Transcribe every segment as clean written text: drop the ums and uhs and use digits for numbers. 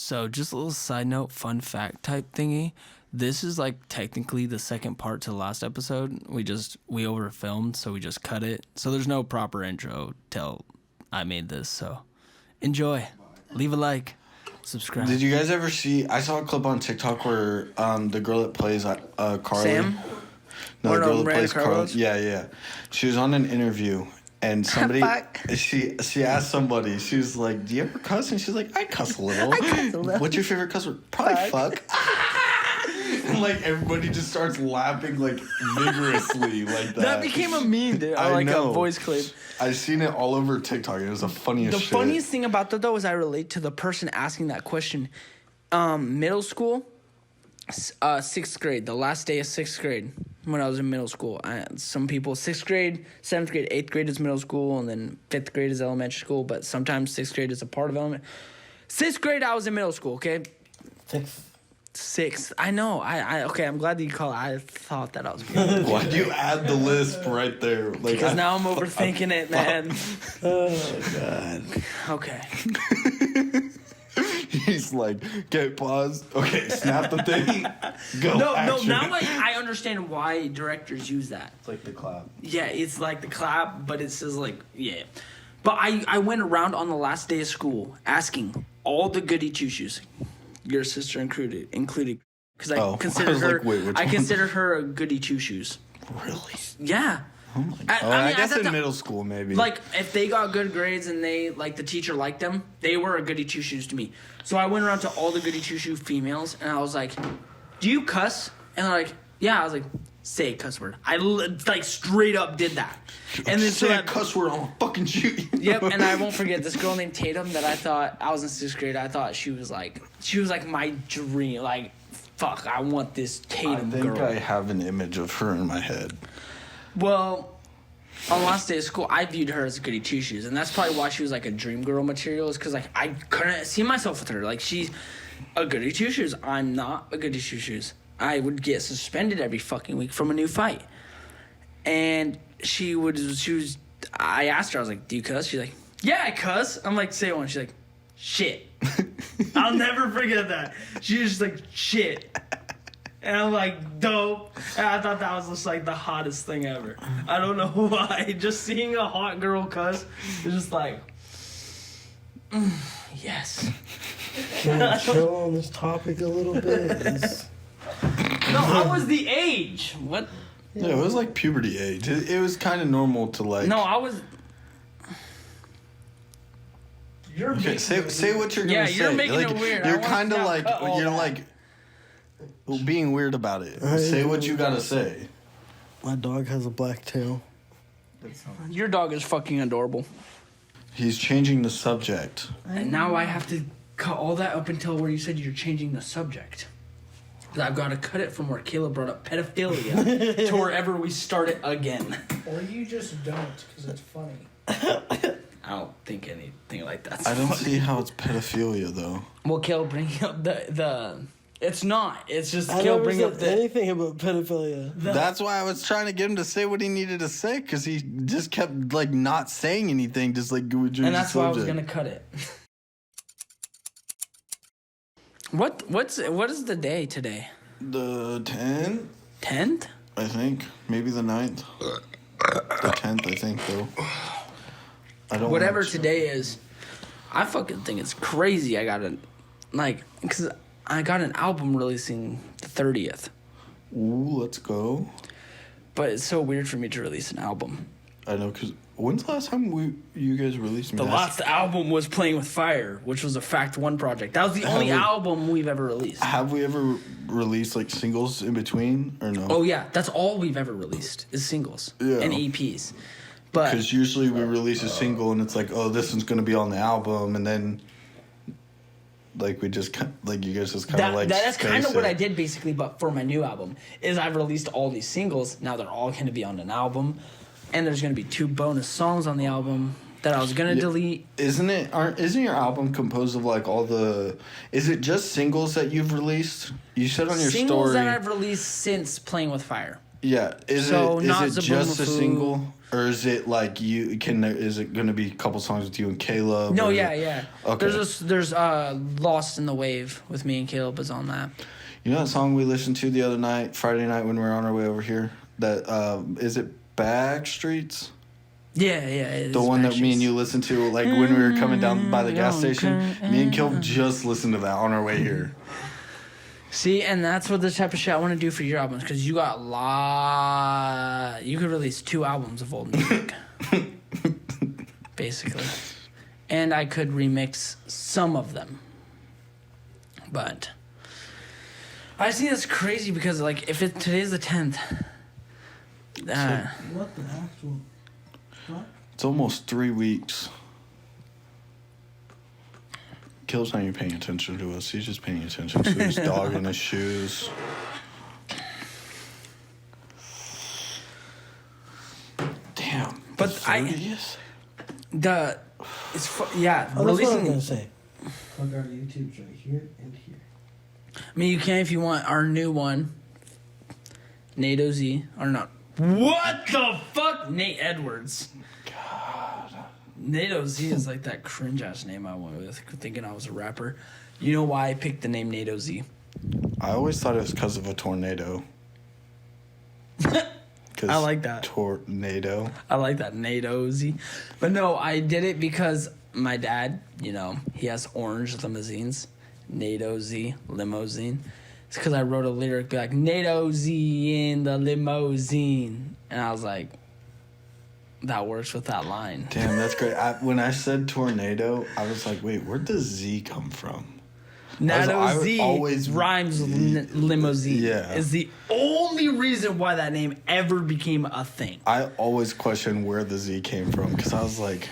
So just a little side note, fun fact type thingy. This is like technically the second part to the last episode. We over filmed, so we just cut it. So there's no proper intro till I made this. So enjoy. Leave a like. Subscribe. Did you guys ever see? I saw a clip on TikTok where the girl that plays Carly. Sam? No, the girl that Miranda plays Carly. Carlos? Yeah. She was on an interview. And somebody, she asked somebody, she was like, do you ever cuss? And she's like, I cuss a little. What's your favorite cuss word? Probably fuck. And like everybody just starts laughing like vigorously like that. That became a meme, dude. I like know. A voice clip. I've seen it all over TikTok. It was the funniest shit. The funniest thing about that, though, is I relate to the person asking that question. Middle school, 6th grade, the last day of 6th grade when I was in middle school. Some people, 6th grade, 7th grade, 8th grade is middle school, and then 5th grade is elementary school, but sometimes 6th grade is a part of elementary. 6th grade, I was in middle school, okay? 6th. I know. Okay, I'm glad that you call it. I thought that I was good. Why'd you add the lisp right there? Like, Because now I'm overthinking it, man. Oh, God. Okay. He's like, okay, pause. Okay, snap the thing. Go. No, action. now I understand why directors use that. It's like the clap. Yeah, it's like the clap, but it says like, yeah. But I went around on the last day of school asking all the goody two-shoes, your sister included, because I consider her. Like, wait, I consider her a goody two-shoes. Really? Yeah. Oh my God. I guess in middle school maybe. Like if they got good grades and they like the teacher liked them, they were a goody two-shoes to me. So I went around to all the goody two-shoe females and I was like, "Do you cuss?" And they're like, "Yeah." I was like, "Say a cuss word." I like straight up did that. And then say a cuss word, I'll fucking shoot you. Yep, and I won't forget this girl named Tatum that I was in 6th grade. I thought she was like my dream. Like, fuck, I want this Tatum girl. I think I have an image of her in my head. Well, on the last day of school, I viewed her as a goody two-shoes, and that's probably why she was like a dream girl material. Is because like I couldn't see myself with her. Like she's a goody two-shoes. I'm not a goody two-shoes. I would get suspended every fucking week from a new fight, and she was. I asked her. I was like, "Do you cuss?" She's like, "Yeah, I cuss." I'm like, "Say one." She's like, "Shit." I'll never forget that. She was just like, "Shit." And I'm like, dope. And I thought that was just like the hottest thing ever. I don't know why. Just seeing a hot girl cuss is just like, yes. Can we chill on this topic a little bit? No, I was the age. What? Yeah, it was like puberty age. It was kind of normal to like. No, I was. Okay, say what you're gonna say. Yeah, you're making like, it weird. You're kind of like being weird about it. Say what you gotta say. My dog has a black tail. Your dog is fucking adorable. He's changing the subject. And now I have to cut all that up until where you said you're changing the subject. Because I've got to cut it from where Caleb brought up pedophilia to wherever we start it again. Or you just don't, because it's funny. I don't think anything like that's I don't funny. see how it's pedophilia though. Well, Caleb bringing up the it's not. It's just I Caleb never bringing up said the. anything about pedophilia. That's why I was trying to get him to say what he needed to say because he just kept like not saying anything, just like going And that's why I was gonna cut it. What is the day today? The 10th, 10th? I think, maybe the 9th. The 10th, I think though. I don't. Whatever watch. today is, I fucking think it's crazy. Because I got an album releasing the 30th. Ooh, let's go. But it's so weird for me to release an album. I know, because when's the last time you guys released? The last album was Playing with Fire, which was a Fact One project. That was the only album we've ever released. Have we ever released like singles in between or no? Oh yeah, that's all we've ever released is singles and EPs. But Because usually we release a single and it's like, oh, this one's going to be on the album, and then like we just like you guys just kind of like that's kind of what it. I did basically. But for my new album, is I've released all these singles. Now they're all going to be on an album, and there's going to be 2 bonus songs on the album that I was going to delete. Isn't your album composed of like all the? Is it just singles that you've released? You said on your Singles story. that I've released since Playing with Fire. Yeah. Is So it not just a Zaboomafoo. single? Or is it like is it going to be a couple songs with you and Caleb? No, yeah. Okay. There's Lost in the Wave with me and Caleb is on that. You know that song we listened to the other night, Friday night when we were on our way over here? That, is it Backstreets? Yeah. The one that me and you listened to, like, when we were coming down by the gas station. Me and Caleb just listened to that on our way here. See, and that's what the type of shit I want to do for your albums, because you got you could release 2 albums of old music. Basically. And I could remix some of them. But I just think that's crazy because, like, if today's the 10th. What the actual... What? It's almost 3 weeks. Caleb's not even paying attention to us. He's just paying attention to his dog and his shoes. Damn. But it's yeah, Oh, that's what I was releasing. gonna say. Plug our YouTubes right here and here. I mean, you can if you want our new one. NATO Z or not? What the fuck? Nate Edwards. God. NATO Z is like that cringe ass name I went with, thinking I was a rapper. You know why I picked the name NATO Z? I always thought it was because of a tornado. I like that. Tornado. I like that NATO Z. But no, I did it because my dad, he has orange limousines. NATO Z, limousine. It's because I wrote a lyric like, NATO Z in the limousine. And I was like, that works with that line. Damn, that's great. When I said tornado, I was like, wait, where'd the Z come from? NATO Z always rhymes with limousine. Yeah. Is the only reason why that name ever became a thing. I always questioned where the Z came from because I was like,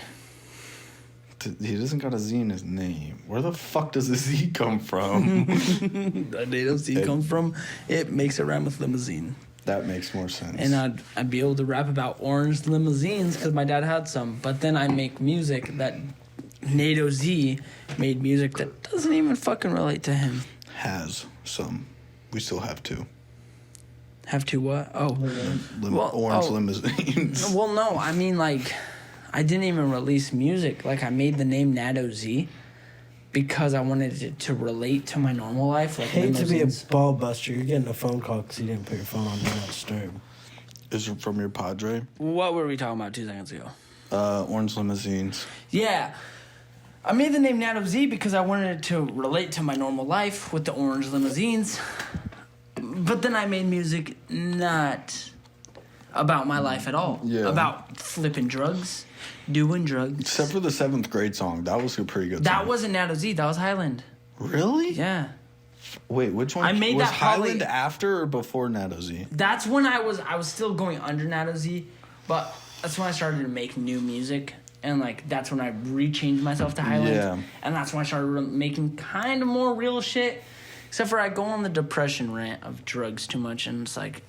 he doesn't got a Z in his name. Where the fuck does the Z come from? The NATO Z comes from, it makes it rhyme with limousine. That makes more sense. And I'd be able to rap about orange limousines because my dad had some. But then I make music that NATO Z made music that doesn't even fucking relate to him. Has some. We still have 2. Have to what? Oh. Orange limousines. Well, no. I mean, like, I didn't even release music. Like, I made the name NATO Z because I wanted it to relate to my normal life. Like, Hate to be a limousines. ball buster. You're getting a phone call because you didn't put your phone on Do Not Disturb. Is it from your Padre? What were we talking about 2 seconds ago? Orange limousines. Yeah. I made the name NATO Z because I wanted it to relate to my normal life with the orange limousines. But then I made music not about my life at all. Yeah. About flipping drugs, doing drugs. Except for the 7th grade song. That was a pretty good That song. wasn't NATO Z, that was Highland. Really? Yeah. Wait, which one? I made was that probably- Highland after or before Nato Z? That's when I was still going under NATO Z, but that's when I started to make new music. And, like, that's when I re-changed myself to Highland. Yeah. And that's when I started making kind of more real shit. Except for I go on the depression rant of drugs too much. And it's like,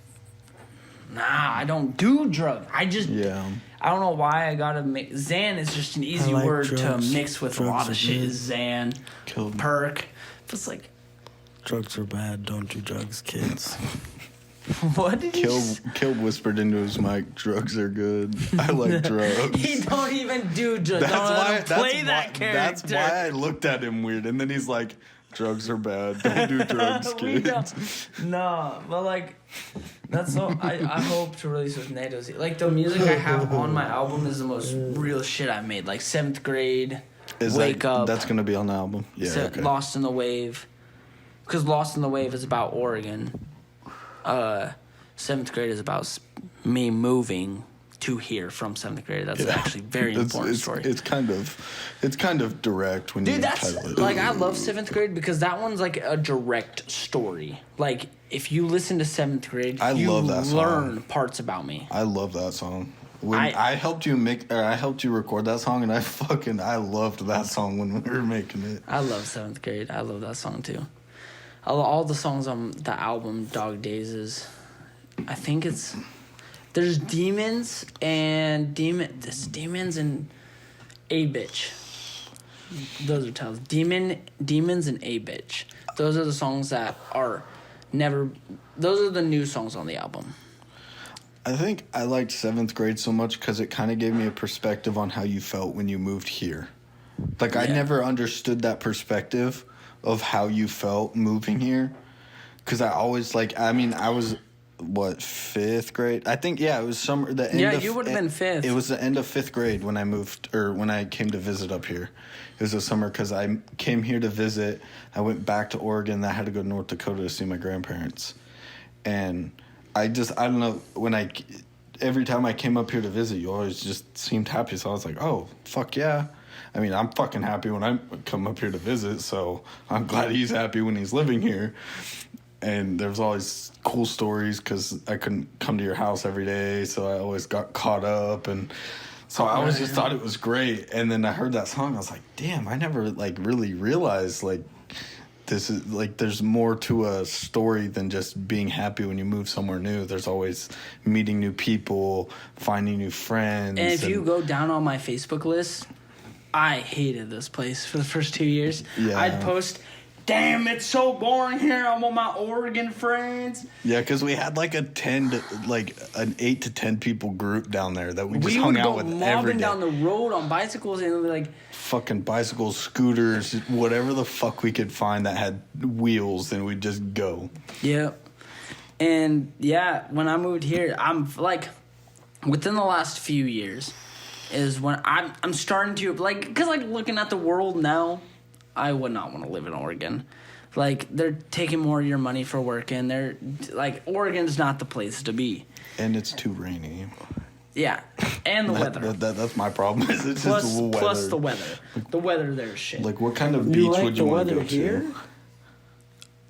nah, I don't do drugs. I just... Yeah. I don't know why I gotta make... Xan is just an easy like word drugs. to mix with Drugs a lot are of shit. good. Xan, Killed. perk. It's like, Drugs are bad. Don't do drugs, kids. what did you say? Kill whispered into his mic, drugs are good. I like drugs. He don't even do drugs. Don't let him play that character. That's why I looked at him weird. And then he's like, drugs are bad. Don't do drugs, We kids. don't. No, but like, that's so. I hope to release with NATO Z. Like, the music I have on my album is the most real shit I made. Like 7th grade, Wake Up, That's going to be on the album? Yeah, okay. Lost in the Wave. Because Lost in the Wave is about Oregon. 7th grade is about me moving to here from 7th grade. That's actually a very important story. It's kind of direct when you That's title it. like, I love 7th grade because that one's like a direct story. Like, if you listen to 7th grade, you love that song. learn parts about me. I love that song. When I helped you record that song, and I loved that song when we were making it. I love 7th grade. I love that song too. All the songs on the album Dog Days I think there's Demons and Demons and A Bitch. Those are titles. Demons and A Bitch. Those are the songs that are never. Those are the new songs on the album. I think I liked 7th grade so much because it kind of gave me a perspective on how you felt when you moved here. Like, I never understood that perspective of how you felt moving here. Because I always, I was, 5th grade? I think, it was summer. You would have been 5th. It was the end of 5th grade when I moved, or when I came to visit up here. It was a summer because I came here to visit. I went back to Oregon. I had to go to North Dakota to see my grandparents. And I don't know, every time I came up here to visit, you always just seemed happy. So I was like, oh, fuck yeah. I mean, I'm fucking happy when I come up here to visit, so I'm glad he's happy when he's living here. And there's always cool stories because I couldn't come to your house every day, so I always got caught up. And so I always just thought it was great. And then I heard that song, I was like, damn, I never, really realized, this is there's more to a story than just being happy when you move somewhere new. There's always meeting new people, finding new friends. And if you go down on my Facebook list, I hated this place for the first 2 years. Yeah. I'd post, damn, it's so boring here. I'm with my Oregon friends. Yeah, because we had an 8 to 10 people group down there that we just hung out with every day. We would go mobbing down the road on bicycles and it would be like, fucking bicycles, scooters, whatever the fuck we could find that had wheels, and we'd just go. Yeah. And when I moved here, I'm within the last few years is when I'm starting to because looking at the world now, I would not want to live in Oregon. They're taking more of your money for working. They're Oregon's not the place to be. And it's too rainy. Yeah, and the weather. That's my problem. It's just the weather. Plus the weather. The weather there is shit. What kind of beach would you want to go here?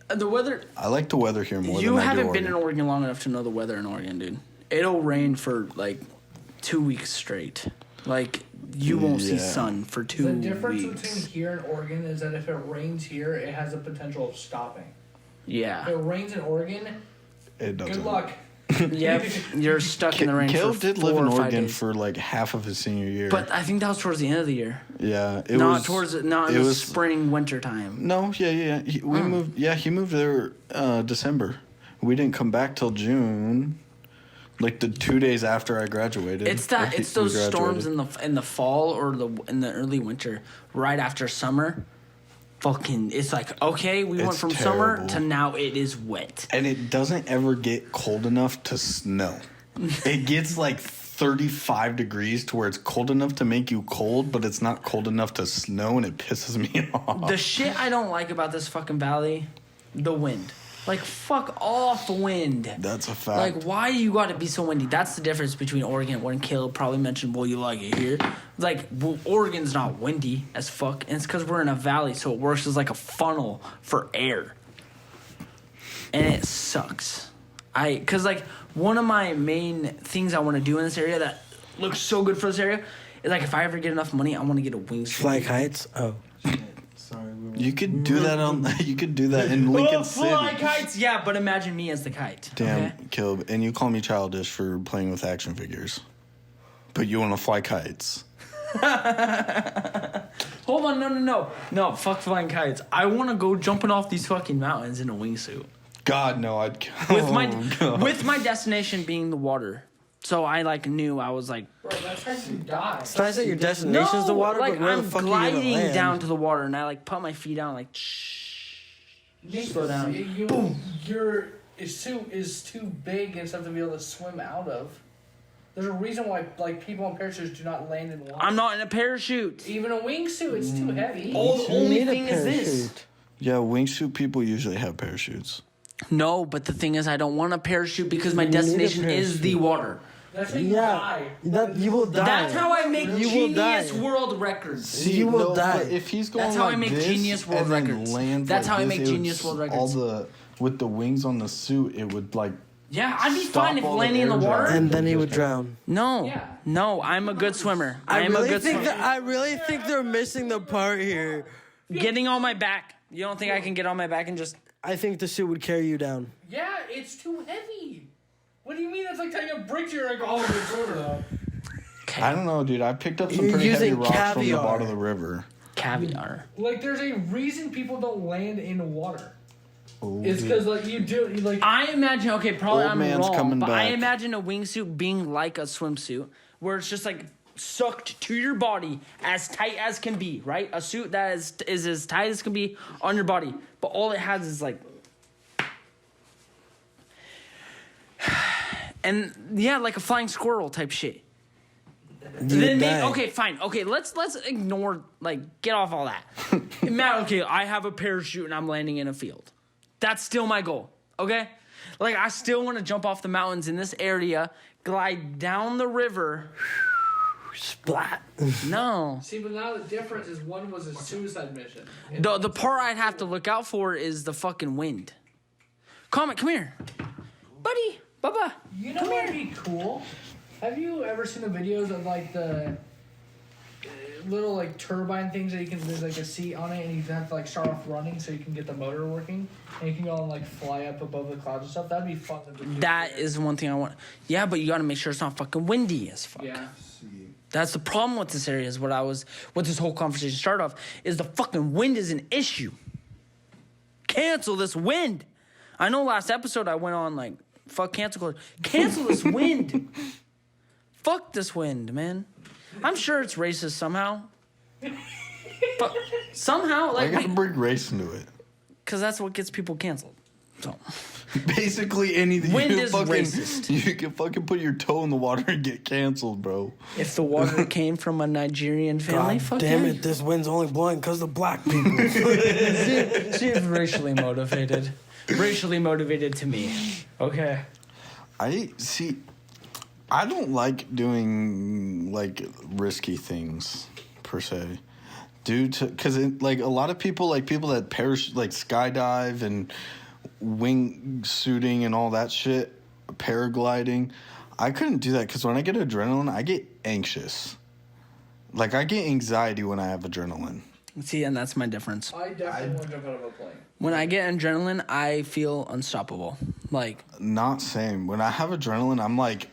To? The weather. I like the weather here more than I do You haven't been Oregon. in Oregon long enough to know the weather in Oregon, dude. It'll rain for 2 weeks straight. You won't see sun for 2 weeks. The difference between here and Oregon is that if it rains here, it has the potential of stopping. Yeah. If it rains in Oregon, it doesn't. good luck. Yep, you're stuck in the rain. Caleb did live in Oregon days. for half of his senior year. But I think that was towards the end of the year. Yeah, Not in the spring, winter time. No, yeah. We moved. Yeah, he moved there December. We didn't come back till June. The 2 days after I graduated. It's those storms in the fall or in the early winter, right after summer. It's okay, we went from terrible. summer to now it is wet. And it doesn't ever get cold enough to snow. It gets 35 degrees to where it's cold enough to make you cold, but it's not cold enough to snow, and it pisses me off. The shit I don't like about this fucking valley, the wind. Fuck off, wind. That's a fact. Why do you gotta be so windy? That's the difference between Oregon, when Caleb probably mentioned, well, you like it here. Oregon's not windy as fuck, and it's because we're in a valley, so it works as a funnel for air. And it sucks. Because one of my main things I want to do in this area that looks so good for this area is if I ever get enough money, I want to get a wingsuit. Fly kites? Oh. You could do that You could do that in Lincoln City. Fly kites, yeah, but imagine me as the kite. Damn, okay? Caleb, and you call me childish for playing with action figures, but you want to fly kites. Hold on, no, fuck flying kites. I want to go jumping off these fucking mountains in a wingsuit. God, no, I'd. With my destination being the water. So I knew I was Bro, that's how you die. It's nice that your destination's the water, but where I'm the fuck are you gonna gliding land? down to the water, and I put my feet down, slow down. Boom. Is too big and stuff to be able to swim out of. There's a reason why people in parachutes do not land in water. I'm not in a parachute. Even a wingsuit, it's too heavy. The only thing is this. Yeah, wingsuit people usually have parachutes. No, but the thing is, I don't want a parachute because my destination is the water. That's how you die. You will die. That's how I make You will Genius die. World Records. See, you will die. But if he's going That's how I like make this Genius World and then Records. lands That's like how I this, make it would Genius World Records. With the wings on the suit, it would Yeah, I'd be stop fine if all the landing in the air water. driving. And then he would drown. No, Yeah. no, I'm a good swimmer. I really swimmer. think they're missing the part here. Getting on my back. You don't think I can get on my back and just... I think the suit would carry you down. Yeah, it's too heavy. What do you mean? That's like taking a brick to your it's shorter though. I don't know, dude. I picked up some You're pretty heavy using rocks from the caviar. bottom of the river. Caviar. There's a reason people don't land in water. It's because like you like. I imagine. Okay, probably Old I'm man's wrong, coming but I back. imagine a wingsuit being like a swimsuit, where it's just like sucked to your body as tight as can be. Right, a suit that is as tight as can be on your body, but all it has is like. And yeah, like a flying squirrel type shit. Then okay, fine. Okay, let's ignore, like, get off all that. Matt, okay, I have a parachute and I'm landing in a field. That's still my goal, okay? Like, I still want to jump off the mountains in this area, glide down the river. Splat. No. See, but now the difference is one was a suicide mission. The part I'd have to look out for is the fucking wind. Comet, come here. Buddy, Bubba. You know what would be cool? Have you ever seen the videos of like the little like turbine things that you can, there's like a seat on it and you have to like start off running so you can get the motor working and you can go and like fly up above the clouds and stuff? That'd be fun to do. That is one thing I want. Yeah, but you gotta make sure it's not fucking windy as fuck. Yeah. That's the problem with this area is what this whole conversation started off, is the fucking wind is an issue. Cancel this wind. I know last episode I went on like, fuck cancel culture. Cancel this wind. Fuck this wind, man. I'm sure it's racist somehow. But somehow, I like, gotta bring race into it. because that's what gets people canceled. So, Basically anything. Wind you can is fucking, racist. You can fucking put your toe in the water and get canceled, bro. if the water came from a Nigerian family, God fuck damn yeah. it, this wind's only blowing because of black people. See, it's racially motivated. Racially motivated to me. Okay. I don't like doing like risky things per se, because like a lot of people, like people that like skydive and wingsuiting and all that shit, paragliding. I couldn't do that because when I get adrenaline, I get anxious. Like I get anxiety when I have adrenaline. See, and that's my difference. I definitely want to jump out of a plane. When I get adrenaline, I feel unstoppable. Like, Not same. When I have adrenaline, I'm like,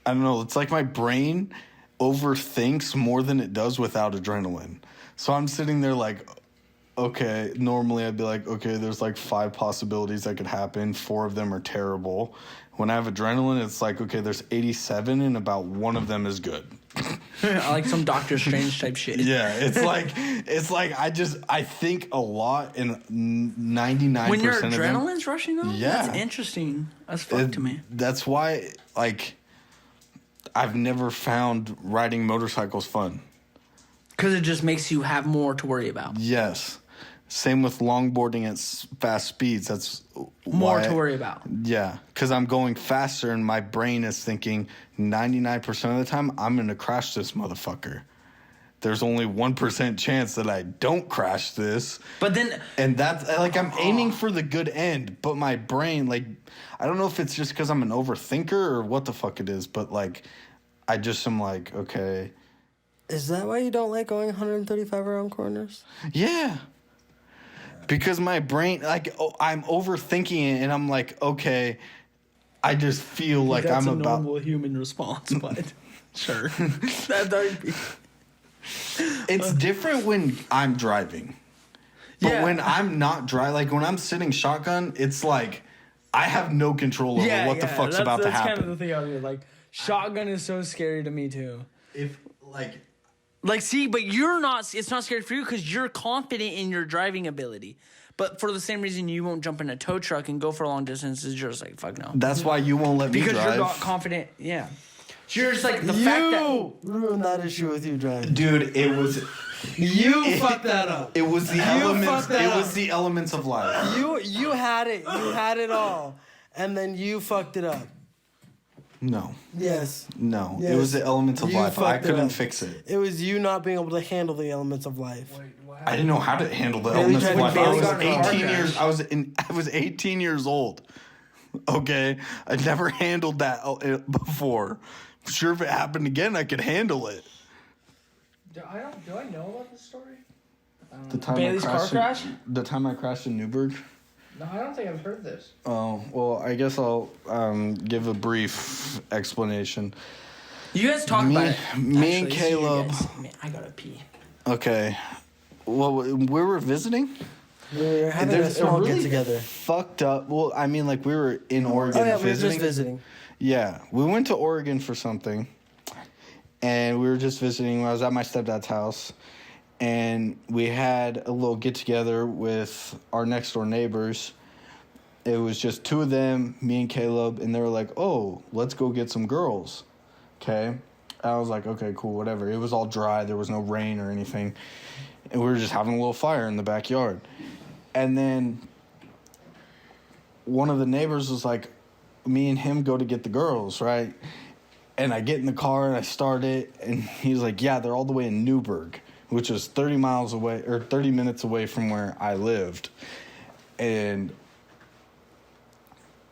I don't know. It's like my brain overthinks more than it does without adrenaline. So I'm sitting there like, okay, normally I'd be like, okay, there's like 5 possibilities that could happen. 4 of them are terrible. When I have adrenaline, it's like, okay, there's 87 and about 1 of them is good. like some Doctor Strange type shit. Yeah, it's like I think a lot and 99% When your of them. adrenaline's rushing though? Yeah. That's interesting as fuck to me. That's why, like, I've never found riding motorcycles fun. Because it just makes you have more to worry about. Yes. Same with longboarding at fast speeds. That's More why to worry about. Yeah, because I'm going faster and my brain is thinking 99% of the time I'm going to crash this motherfucker. There's only 1% chance that I don't crash this. But then, And that's like I'm aiming for the good end, but my brain, like, I don't know if it's just because I'm an overthinker or what the fuck it is, but like, I just am like, okay, Is that why you don't like going 135 around corners? yeah. Because my brain, like, I'm overthinking it, and I'm like, okay, I just feel like that's I'm a about. normal human response, but sure. That'd be... It's different when I'm driving, but Yeah. when I'm not driving, like when I'm sitting shotgun, it's like I have no control over what the fuck's about to That's happen. kind of the thing I was like, shotgun is so scary to me too. If like. Like, see, but you're not, it's not scary for you because you're confident in your driving ability. But for the same reason you won't jump in a tow truck and go for long distances, you're just like, fuck no. That's why you won't let me Because drive. you're not confident, yeah. So you're just like, the fact that... ruined that issue with you driving. Dude, it was. You fucked that up. It was the You elements. fucked that It up. was the elements of life. You had it. You had it all. And then you fucked it up. No, Yes. no. Yes. It was the elements of You life. I fucked it couldn't up. fix it. It was you not being able to handle the elements of life. Wait, what I happened? didn't know how to handle the Bailey elements of tried to life. Bailey I was got in a car 18 crash. years. I was 18 years old. Okay, I never handled that before. Sure, if it happened again, I could handle it. Do I know about this story? The time Bailey's car crash? The time I crashed in Newburgh. No, I don't think I've heard this. Oh well, I guess I'll give a brief explanation. You guys talk Me- about it. me and Actually, Caleb- you guys- man, I gotta pee. Okay, well, we were visiting. We were having a small get together. Fucked up. Well, I mean, like we were in Oregon. Oh yeah, we were visiting. just visiting. Yeah, we went to Oregon for something, and we were just visiting. I was at my stepdad's house, and we had a little get together with our next door neighbors. It was just two of them, me and Caleb, and they were like, "Oh, let's go get some girls." Okay, I was like, "Okay, cool, whatever." It was all dry. There was no rain or anything, and we were just having a little fire in the backyard. And then one of the neighbors was like, me and him go to get the girls, right? And I get in the car and I start it, and he's like, yeah, they're all the way in Newburgh, which is 30 miles away or 30 minutes away from where I lived. And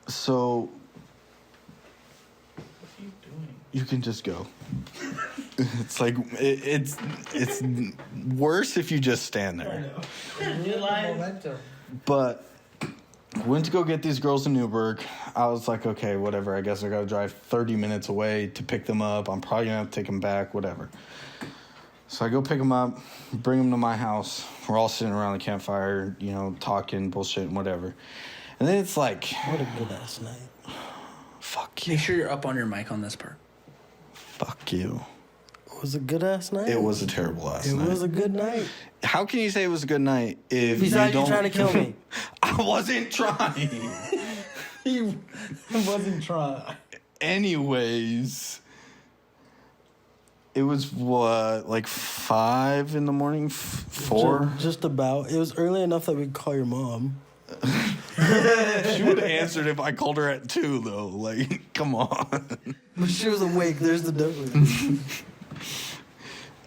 so What are you doing? you can just go. It's like it's worse if you just stand there. Momentum. But went to go get these girls in Newburgh. I was like, okay, whatever. I guess I got to drive 30 minutes away to pick them up. I'm probably going to have to take them back, whatever. So I go pick them up, bring them to my house. We're all sitting around the campfire, you know, talking, bullshit, and whatever. And then it's like, What a good ass night. fuck you. Make sure you're up on your mic on this part. Fuck you. It was a good ass night. It was a terrible ass It night. was a good night. How can you say it was a good night if Besides you you don't... trying to kill me. I wasn't trying. He wasn't trying. Anyways, it was what, like 5 in the morning? 4? Just about. It was early enough that we could call your mom. She would have answered if I called her at 2, though. Like, come on. But she was awake. There's the difference.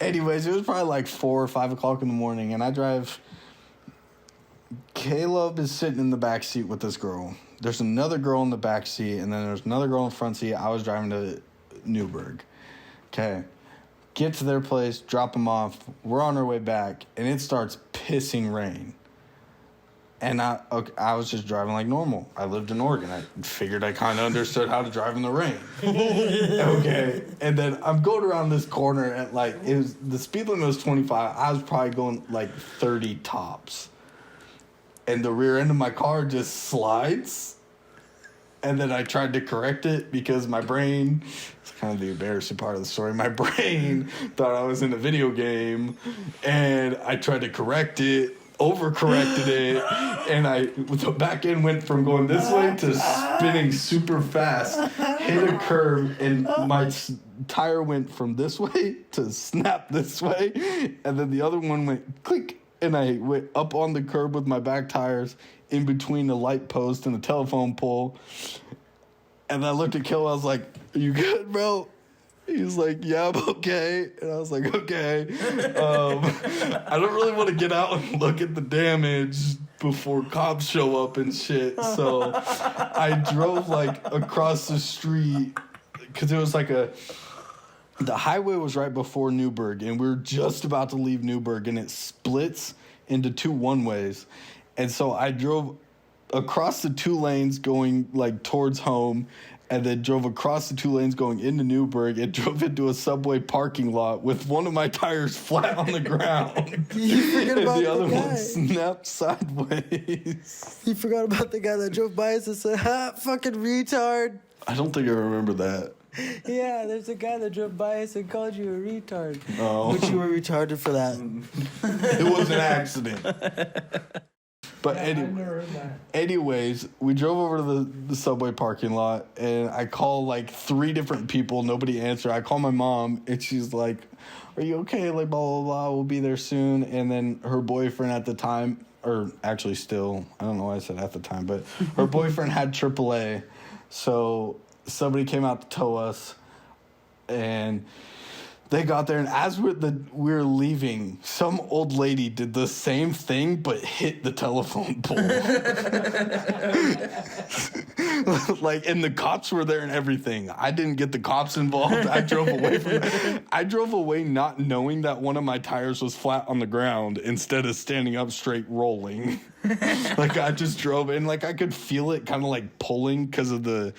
Anyways, it was probably like 4 or 5 o'clock in the morning, and I drive. Caleb is sitting in the back seat with this girl. There's another girl in the back seat, and then there's another girl in the front seat. I was driving to Newburgh. Okay. Get to their place, drop them off. We're on our way back, and it starts pissing rain. And I was just driving like normal. I lived in Oregon. I figured I kind of understood how to drive in the rain. Okay. And then I'm going around this corner at like, the speed limit was 25. I was probably going like 30 tops. And the rear end of my car just slides. And then I tried to correct it because my brain, it's kind of the embarrassing part of the story, my brain thought I was in a video game. And I tried to correct it. Overcorrected it, and the back end went from going this way to spinning super fast, hit a curve, and my tire went from this way to snap this way, and then the other one went click, and I went up on the curb with my back tires in between the light post and the telephone pole, and I looked at Kill, I was like, "Are you good, bro?" He was like, "Yeah, I'm okay." And I was like, "Okay." I don't really want to get out and look at the damage before cops show up and shit. So I drove like across the street because it was like the highway was right before Newburgh, and we were just about to leave Newburgh, and it splits into 2 one-ways. And so I drove across the 2 lanes going like towards home, and then drove across the 2 lanes going into Newburgh and drove into a Subway parking lot with one of my tires flat on the ground. You forget and about the other the guy. one snapped sideways. You forgot about the guy that drove by us and said, "Ha, fucking retard." I don't think I remember that. Yeah, there's a guy that drove by us and called you a retard. Oh. But you were retarded for that. It was an accident. But I've never heard that. anyways, we drove over to the Subway parking lot, and I call like 3 different people. Nobody answered. I call my mom, and she's like, "Are you okay?" Like, blah, blah, blah. We'll be there soon. And then her boyfriend at the time, or actually still, I don't know why I said at the time, but her boyfriend had AAA. So somebody came out to tow us, and they got there, and as we were leaving, some old lady did the same thing but hit the telephone pole. Like, and the cops were there and everything. I didn't get the cops involved. I drove away not knowing that one of my tires was flat on the ground instead of standing up straight rolling. Like, I just drove in, like I could feel it kind of like pulling because of the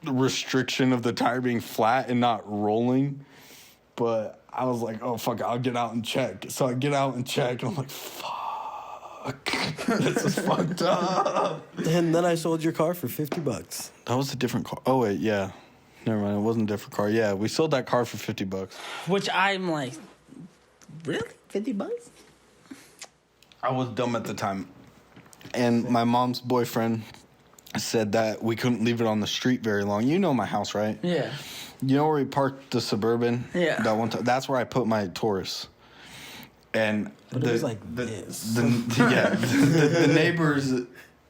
restriction of the tire being flat and not rolling. But I was like, "Oh, fuck, I'll get out and check." So I get out and check, and I'm like, fuck. fuck. This is fucked up. And then I sold your car for $50. That was a different car. Oh, wait, yeah. Never mind. It wasn't a different car. Yeah, we sold that car for $50. Which I'm like, really? $50? I was dumb at the time. And my mom's boyfriend said that we couldn't leave it on the street very long. You know my house, right? Yeah. You know where we parked the Suburban? Yeah. That one time. That's where I put my Taurus. And But it was like this. the neighbors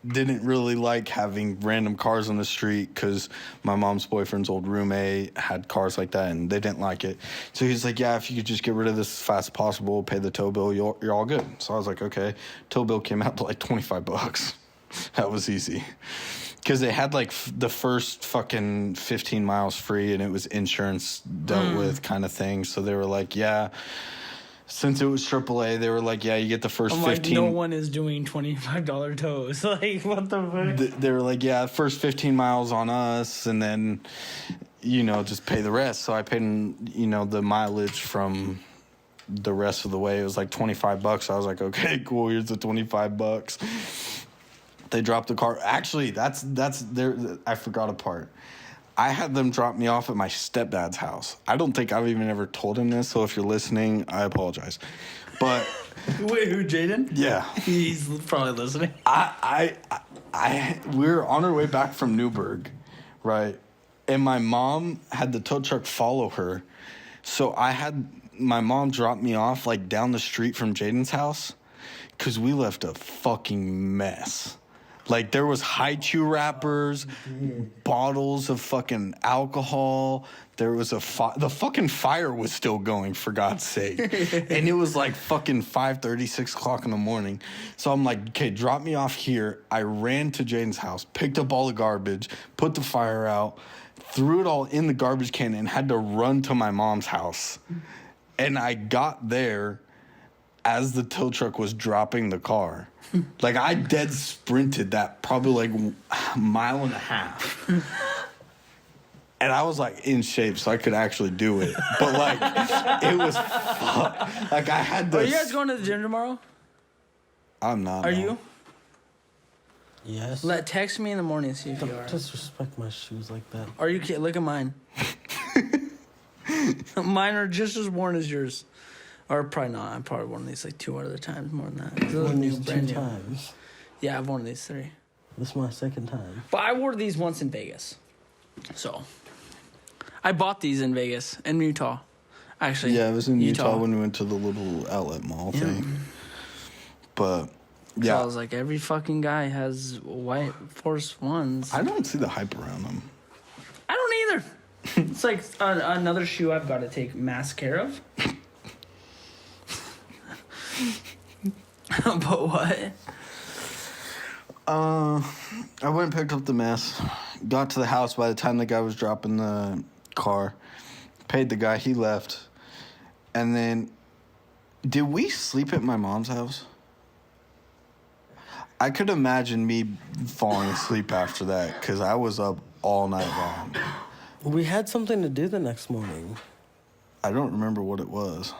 didn't really like having random cars on the street because my mom's boyfriend's old roommate had cars like that, and they didn't like it. So he's like, yeah, if you could just get rid of this as fast as possible, pay the tow bill, you're all good. So I was like, okay. Tow bill came out to like $25. That was easy. Because they had like the first fucking 15 miles free, and it was insurance dealt with kind of thing. So they were like, yeah. Since it was AAA, they were like, yeah, you get the first 15. Like, no one is doing $25 tows. Like, what the fuck? They were like, yeah, first 15 miles on us, and then, just pay the rest. So I paid, the mileage from the rest of the way. It was like $25. I was like, okay, cool, here's the $25. They dropped the car. Actually, that's there. I forgot a part. I had them drop me off at my stepdad's house. I don't think I've even ever told him this, so if you're listening, I apologize. But Wait, who, Jaden? yeah, He's probably listening. we were on our way back from Newburgh, right? And my mom had the tow truck follow her, so I had my mom drop me off like down the street from Jaden's house, because we left a fucking mess. Like, there was high-chew wrappers, bottles of fucking alcohol. There was the fucking fire was still going, for God's sake. And it was like fucking 5:30, 6 o'clock in the morning. So I'm like, okay, drop me off here. I ran to Jaden's house, picked up all the garbage, put the fire out, threw it all in the garbage can, and had to run to my mom's house. And I got there as the tow truck was dropping the car. Like, I dead sprinted that probably like a mile and a half. And I was like in shape so I could actually do it. But like, it was like I had to. Are you guys going to the gym tomorrow? I'm not. Are no. you? Yes. Text me in the morning and see if you are. Disrespect my shoes like that. Are you kidding? Look at mine. Mine are just as worn as yours. Or probably not. I've probably worn these like 2 other times more than that. Those are Worn new, these brand 2 new. times. Yeah, I've worn these 3. This is my 2nd time. But I wore these once in Vegas. So, I bought these in Vegas, in Utah. Actually, Yeah, it was in Utah when we went to the little outlet mall thing. But, So yeah. I was like, every fucking guy has white Force Ones. I don't see the hype around them. I don't either. It's like another shoe I've got to take mass care of. But what? I went and picked up the mess. Got to the house by the time the guy was dropping the car. Paid the guy. He left. And then, did we sleep at my mom's house? I could imagine me falling asleep after that because I was up all night long. We had something to do the next morning. I don't remember what it was.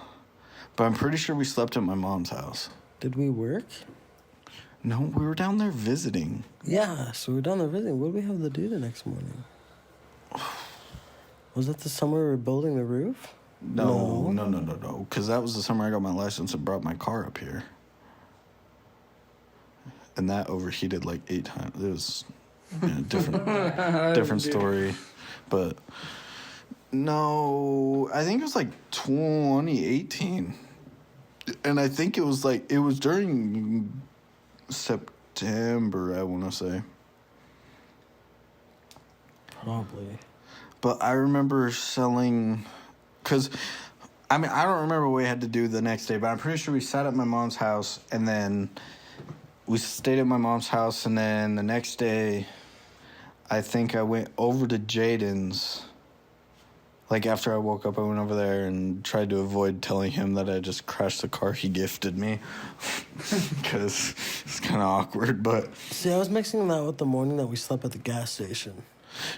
But I'm pretty sure we slept at my mom's house. Did we work? No, we were down there visiting. Yeah, so we were down there visiting. What did we have to do the next morning? Was that the summer we were building the roof? No. Because that was the summer I got my license and brought my car up here. And that overheated like 8 times. It was different story. But no, I think it was like 2018. And I think it was during September, I want to say. Probably. But I remember selling, because, I don't remember what we had to do the next day, but I'm pretty sure we sat at my mom's house, and then we stayed at my mom's house, and then the next day, I think I went over to Jaden's. Like, after I woke up, I went over there and tried to avoid telling him that I just crashed the car he gifted me. Because it's kind of awkward, but... See, I was mixing that with the morning that we slept at the gas station.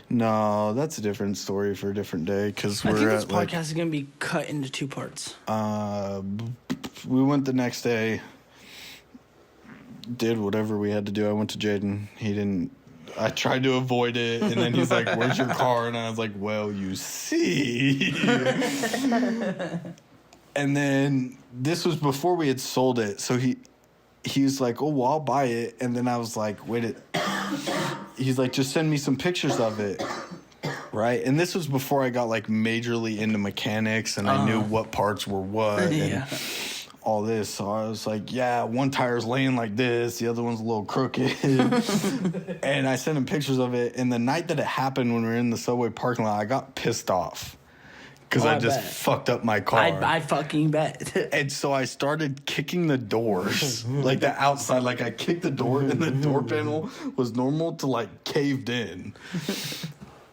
No, that's a different story for a different day, because I think we're this at, podcast is going to be cut into 2 parts. we went the next day. did whatever we had to do. I went to Jaden. He didn't. I tried to avoid it, and then he's like, "Where's your car?" And I was like, "Well, you see." And then this was before we had sold it, so he's like, "Oh, well, I'll buy it." And then I was like, "Wait He's like, "Just send me some pictures of it." Right? And this was before I got like majorly into mechanics and I knew what parts were what and all this. So I was like, yeah, one tire's laying like this, the other one's a little crooked. And I sent him pictures of it. And the night that it happened when we were in the Subway parking lot, I got pissed off. Because I just fucked up my car. I fucking bet. And so I started kicking the doors, like the outside. Like I kicked the door and the door panel was normal to like caved in.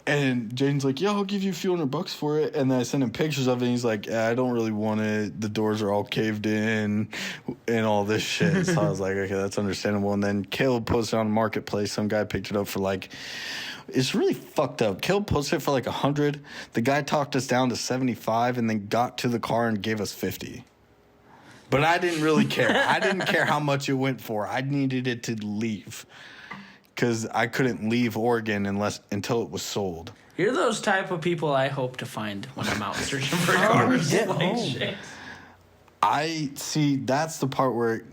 And Jaden's like, yeah, I'll give you a few $100 for it. And then I sent him pictures of it. And he's like, yeah, I don't really want it. The doors are all caved in and all this shit. So I was like, okay, that's understandable. And then Caleb posted on Marketplace. Some guy picked it up for like, it's really fucked up. Caleb posted it for like 100. The guy talked us down to 75 and then got to the car and gave us 50. But I didn't really care. I didn't care how much it went for. I needed it to leave. Because I couldn't leave Oregon until it was sold. You're those type of people I hope to find when I'm out searching for cars. Get like home. shit. I see. That's the part where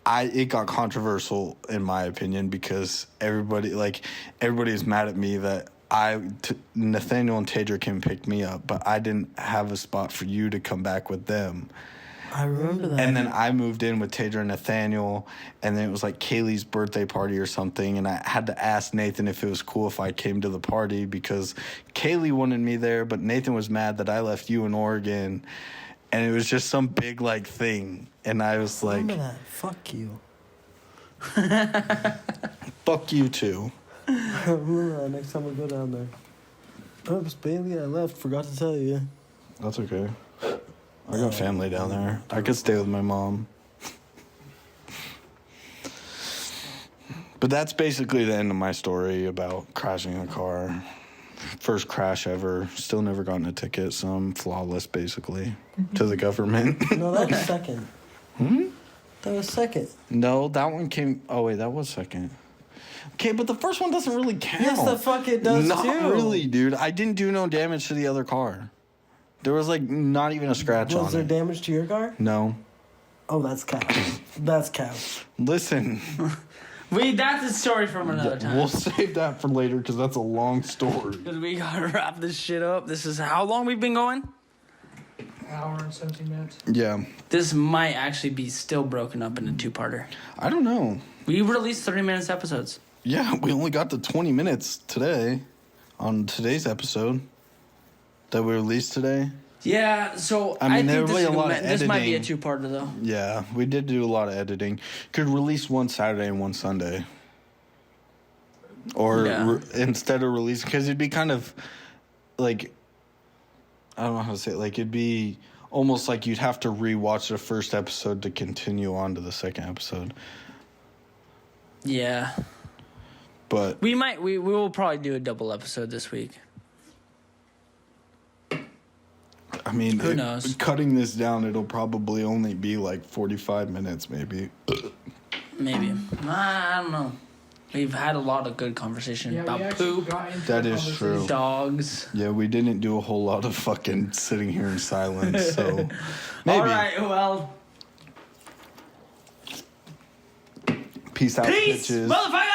it got controversial in my opinion because everybody is mad at me that Nathaniel and Tadra came pick me up, but I didn't have a spot for you to come back with them. I remember that. And then I moved in with Tadra and Nathaniel, and then it was like Kaylee's birthday party or something, and I had to ask Nathan if it was cool if I came to the party because Kaylee wanted me there, but Nathan was mad that I left you in Oregon, and it was just some big like thing, and I was like, remember that. Fuck you. fuck you too. I remember that next time we go down there. Oops, Bailey, I left. Forgot to tell you. That's okay. I got family down there. I could stay with my mom. But that's basically the end of my story about crashing a car. First crash ever. Still never gotten a ticket, so I'm flawless, basically, to the government. No, that was second. That was second. No, that one came... Oh, wait, that was second. Okay, but the first one doesn't really count. Yes, the fuck it does Not too. Not really, dude. I didn't do no damage to the other car. There was, like, not even a scratch on it. Was there damage to your car? No. Oh, that's cap. That's cap. Listen... That's a story from another time. We'll save that for later because that's a long story. Because we gotta wrap this shit up. This is how long we've been going? Hour and 17 minutes. Yeah. This might actually be still broken up into two-parter. I don't know. We released 30 minutes episodes. Yeah, we only got to 20 minutes today on today's episode that we released today. Yeah, so I mean, think there was this might be a two-parter, though. Yeah, we did do a lot of editing. Could release one Saturday and one Sunday. Or instead of releasing, because it'd be kind of like, I don't know how to say it, like it'd be almost like you'd have to rewatch the first episode to continue on to the second episode. Yeah. But we will probably do a double episode this week. I mean, who knows? Cutting this down, it'll probably only be like 45 minutes, maybe. Maybe. I don't know. We've had a lot of good conversation about poop. That is true. Dogs. Yeah, we didn't do a whole lot of fucking sitting here in silence, so maybe. All right, well. Peace out, Peace, bitches. motherfuckers!